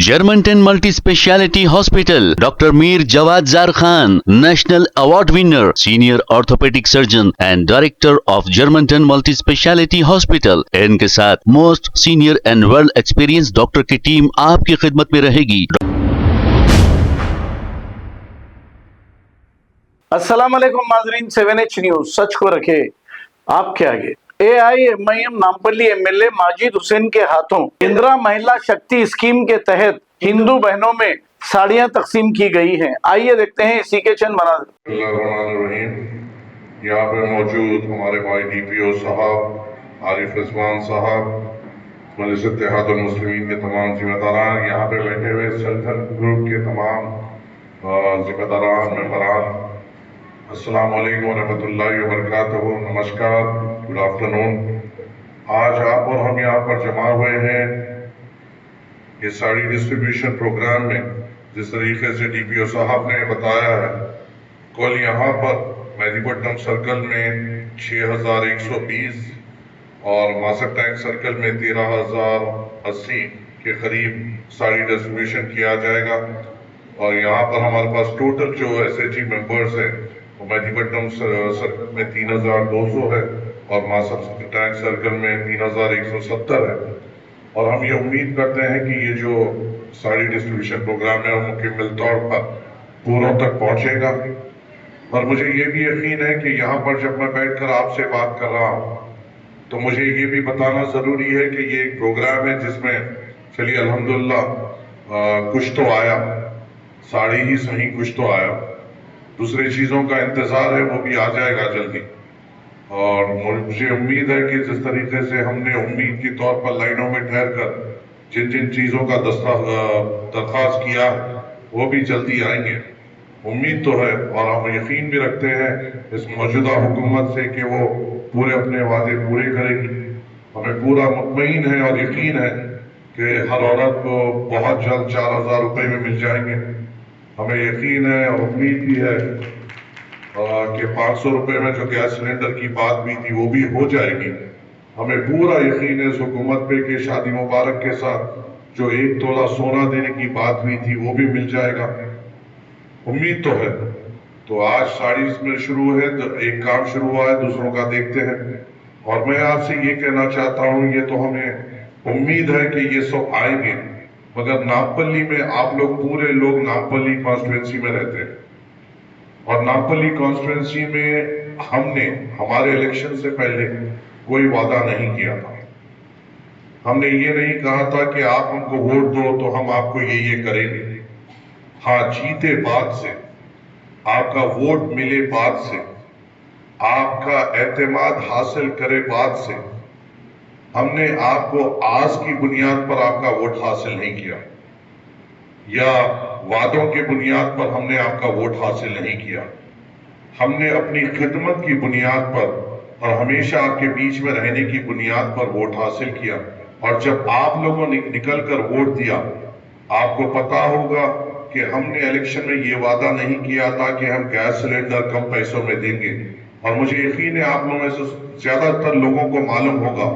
Germantown Multi-Speciality Hospital, Dr. Mir Jawad Zar Khan, National Award winner, Senior Orthopedic Surgeon and Director of Germantown Multi-Speciality Hospital. इनके साथ most senior and well experience doctor की team आपकी खिदमत में रहेगी। अस्सलाम वालेकुम नाज़रीन, 7H न्यूज सच को रखे आपके आगे। AIMIM नामपल्ली MLA माजिद हुसैन के हाथों इंदिरा महिला शक्ति स्कीम के तहत हिंदू बहनों में साड़ियां तकसीम की गई हैं। आइए देखते हैं इसी के चंद मनाज़िर। यहाँ पे मौजूद हमारे भाई DPO साहब, आरिफ रिजवान साहब, मजलिस इत्तेहादुल मुस्लिमीन के तमाम जिम्मेदारान, यहाँ पे बैठे हुए सेल्फ हेल्प ग्रुप के तमाम जिम्मेदारान मेंबरान, अस्सलाम वालेकुम रहमतुल्लाहि व बरकातहू। नमस्कार, गुड आफ्टरनून। आज आप और हम यहाँ पर जमा हुए हैं ये साड़ी डिस्ट्रीब्यूशन प्रोग्राम में। जिस तरीके से DPO साहब ने बताया है, कल यहाँ पर मेहदीपट्टनम सर्कल में 6120 और मासक टैंक सर्कल में 13080 के करीब साड़ी डिस्ट्रीब्यूशन किया जाएगा। और यहाँ पर हमारे पास टोटल जो SHG मेंबर्स हैं वो मेहदीपट्टनम सर्कल में 3200 है और मासक टैंक सर्कल में 3170 है। और हम ये उम्मीद करते हैं कि ये जो साड़ी डिस्ट्रीब्यूशन प्रोग्राम है वो मुकम्मल तौर पर पूरों तक पहुँचेगा। और मुझे ये भी यकीन है कि यहाँ पर जब मैं बैठकर आपसे बात कर रहा हूँ तो मुझे ये भी बताना ज़रूरी है कि ये एक प्रोग्राम है जिसमें चलिए अल्हम्दुलिल्लाह कुछ तो आया, साड़ी ही सही कुछ तो आया, दूसरी चीज़ों का इंतज़ार है वो भी आ जाएगा जल्दी। और मुझे उम्मीद है कि जिस तरीके से हमने उम्मीद के तौर पर लाइनों में ठहर कर जिन जिन चीज़ों का दरख्वास्त किया वो भी जल्दी आएंगे, उम्मीद तो है। और हम यकीन भी रखते हैं इस मौजूदा हुकूमत से कि वो पूरे अपने वादे पूरे करेगी। हमें पूरा मुतमईन है और यकीन है कि हर औरत को बहुत जल्द 4000 रुपये में मिल जाएंगे। हमें यकीन है और उम्मीद भी है कि 500 रुपये में जो गैस सिलेंडर की बात भी थी वो भी हो जाएगी। हमें पूरा यकीन है इस हुकूमत पे कि शादी मुबारक के साथ जो 1 तोला सोना देने की बात हुई थी वो भी मिल जाएगा, उम्मीद तो है। तो आज साड़ी में शुरू है तो एक काम शुरू हुआ है, दूसरों का देखते हैं। और मैं आपसे ये कहना चाहता हूँ, ये तो हमें उम्मीद है कि ये सब आएंगे, मगर नामपल्ली में आप लोग पूरे लोग नामपल्ली कॉन्स्टिट्यूंसी में रहते हैं और नामपल्ली कॉन्स्टिट्यूंसी में हमने हमारे इलेक्शन से पहले कोई वादा नहीं किया था। हमने ये नहीं कहा था कि आप हमको वोट दो तो हम आपको ये करेंगे। हाँ, जीते बाद से, आपका वोट मिले बाद से, आपका एतमाद हासिल करे बाद से, हमने आपको आज की बुनियाद पर आपका वोट हासिल नहीं किया या वादों के बुनियाद पर हमने आपका वोट हासिल नहीं किया। हमने अपनी खिदमत की बुनियाद पर और हमेशा आपके बीच में रहने की बुनियाद पर वोट हासिल किया। और जब आप लोगों ने निकल कर वोट दिया, आपको पता होगा कि हमने इलेक्शन में ये वादा नहीं किया था कि हम गैस सिलेंडर कम पैसों में देंगे। और मुझे यकीन है आप लोगों में से ज्यादातर लोगों को मालूम होगा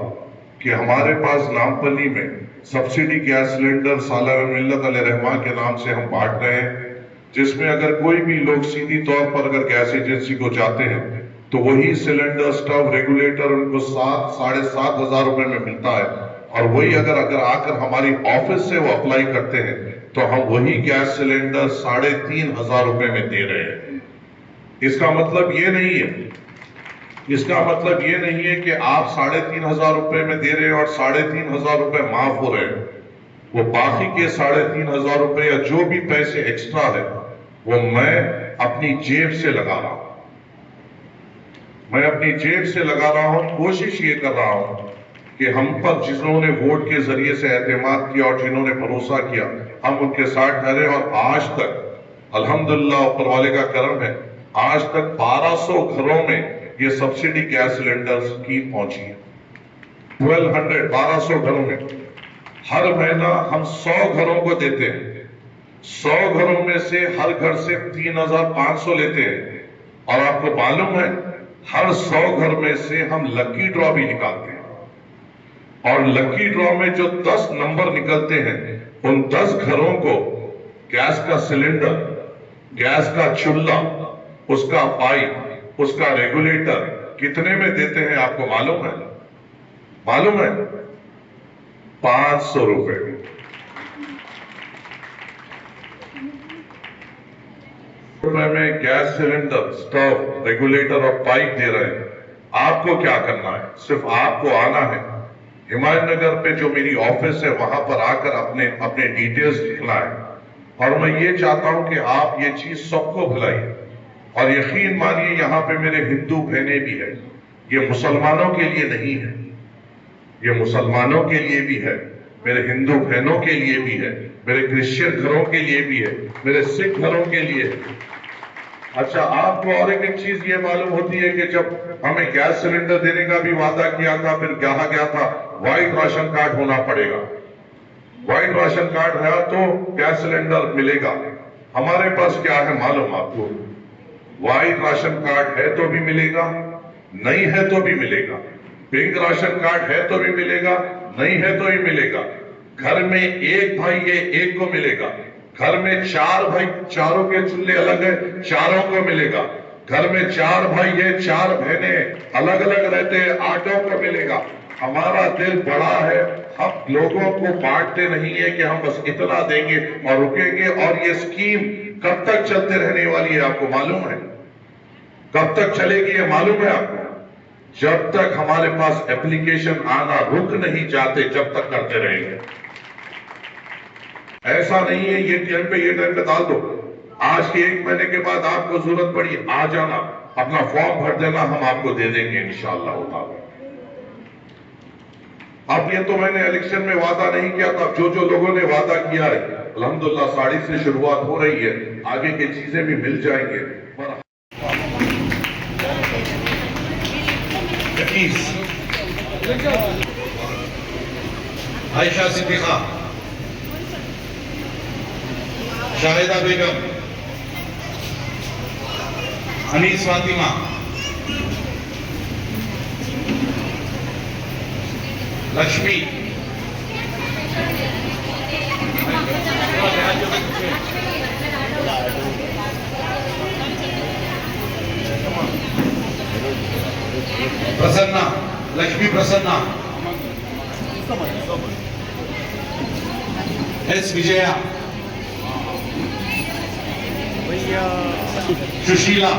कि हमारे पास नामपल्ली में सब्सिडी गैस सिलेंडर सालाना मिल्लत अल रहमान के नाम से हम बांट रहे हैं, जिसमें अगर कोई भी लोग सीधी तौर पर अगर गैस एजेंसी को जाते हैं तो वही सिलेंडर, स्टव, रेगुलेटर उनको 7,500 रुपए में मिलता है। और वही अगर आकर हमारी ऑफिस से वो अप्लाई करते हैं तो हम वही गैस सिलेंडर 3,500 रुपए में दे रहे हैं। इसका मतलब ये नहीं है कि आप 3,500 रुपए में दे रहे हैं और 3,500 रुपए माफ हो रहे हैं। वो बाकी के 3,500 रुपए या जो भी पैसे एक्स्ट्रा है वो मैं अपनी जेब से लगा रहा हूं। कोशिश ये कर रहा हूं कि हम पर जिन्होंने वोट के जरिए से एतमाद किया और जिन्होंने भरोसा किया, हम उनके साथ ठहरे। और आज तक अल्हम्दुलिल्लाह ऊपर वाले का करम है, आज तक 1200 घरों में ये सब्सिडी गैस सिलेंडर स्कीम पहुंची है। 1200 घरों में हर महीना हम 100 घरों को देते हैं। 100 घरों में से हर घर से 3,500 लेते हैं। और आपको मालूम है हर 100 घर में से हम लकी ड्रॉ भी निकालते हैं। और लकी ड्रॉ में जो 10 नंबर निकलते हैं उन 10 घरों को गैस का सिलेंडर, गैस का चूल्हा, उसका पाइप, उसका रेगुलेटर कितने में देते हैं आपको मालूम है? मालूम है? 500 रुपए। में गैस सिलेंडर, स्टोव, रेगुलेटर और पाइप दे रहे हैं। आपको क्या करना है? सिर्फ आपको आना है, हिमायत नगर पे जो मेरी ऑफिस है वहां पर आकर अपने डिटेल्स लिखना है। और मैं ये चाहता हूं कि आप ये चीज सबको भुलाइए। और यकीन मानिए यहाँ पे मेरे हिंदू बहनें भी है, ये मुसलमानों के लिए नहीं है, ये मुसलमानों के लिए भी है, मेरे हिंदू बहनों के लिए भी है, मेरे क्रिश्चियन घरों के लिए भी है, मेरे सिख घरों के लिए है। अच्छा, आपको और एक चीज ये मालूम होती है कि जब हमें गैस सिलेंडर देने का भी वादा किया था, फिर कहा गया था व्हाइट राशन कार्ड होना पड़ेगा। व्हाइट राशन कार्ड है तो गैस सिलेंडर मिलेगा। हमारे पास क्या है मालूम आपको? व्हाइट राशन कार्ड है तो भी मिलेगा, नहीं है तो भी मिलेगा। पिंक राशन कार्ड है तो भी मिलेगा, नहीं है तो भी मिलेगा। घर में एक भाई है, एक को मिलेगा। घर में 4 भाई, चारों के चूल्हे अलग है, चारों को मिलेगा। घर में 4 भाई है, 4 बहनें अलग अलग रहते हैं, 8 को मिलेगा। हमारा दिल बड़ा है, हम लोगों को बांटते नहीं है कि हम बस इतना देंगे और रुकेंगे। और ये स्कीम कब तक चलते रहने वाली है आपको मालूम है? कब तक चलेगी ये मालूम है आपको? जब तक हमारे पास एप्लीकेशन आना रुक नहीं जाते, जब तक करते रहेंगे। ऐसा नहीं है ये टाइम पे डाल दो। आज के 1 महीने के बाद आपको जरूरत पड़ी, आ जाना, अपना फॉर्म भर देना, हम आपको दे देंगे इंशाअल्लाह ताला। अब ये तो मैंने इलेक्शन में वादा नहीं किया था, जो लोगों ने वादा किया है अल्हम्दुलिल्लाह साड़ी से शुरुआत हो रही है, आगे की चीजें भी मिल जाएंगे। आयशा सिद्दीका, शाहिदा बेगम, अनीस फातिमा, लक्ष्मी, प्रसन्ना, लक्ष्मी प्रसन्ना, एस विजया, सुशीला,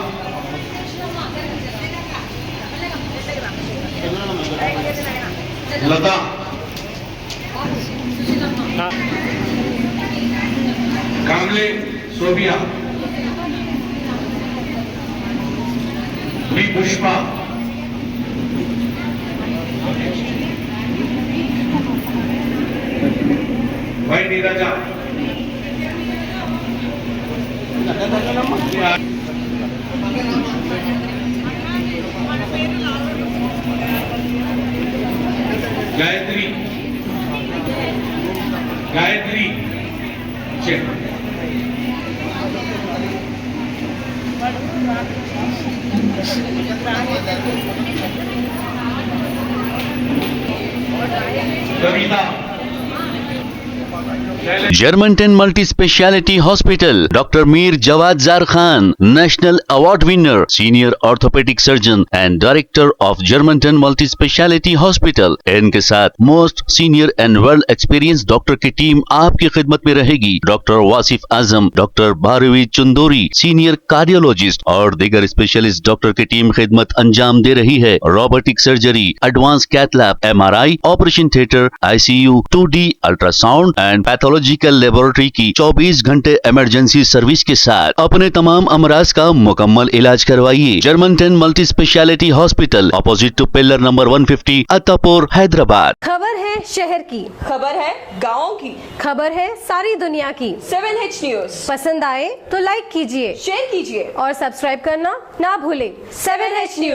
लता, कामले सोबिया, बी पुष्पा, भाई नीरजा, गायत्री, गायत्री कविता, Germantown Multi Speciality Hospital, Dr. Mir Jawad Zar Khan, National Award winner, Senior Orthopedic Surgeon and Director of Germantown Multi Speciality Hospital. इनके साथ most senior and world experience doctor की team आपकी खिदमत में रहेगी। Doctor Wasif Azam, doctor Bharvi Chandori, senior cardiologist और दीगर specialist doctor की टीम खिदमत अंजाम दे रही है। Robotic surgery, advance cath lab, MRI, operation theatre, ICU, 2D ultrasound and pathological laboratory की 24 घंटे इमरजेंसी सर्विस के साथ अपने तमाम अमराज का मुकम्मल इलाज करवाइए। Germanten multi speciality hospital, opposite to pillar number 150, Attapur, Hyderabad. खबर है शहर की, खबर है गाँव की, खबर है सारी दुनिया की। 7H न्यूज पसंद आए तो लाइक कीजिए, शेयर कीजिए और सब्सक्राइब करना ना भूलें। 7H news.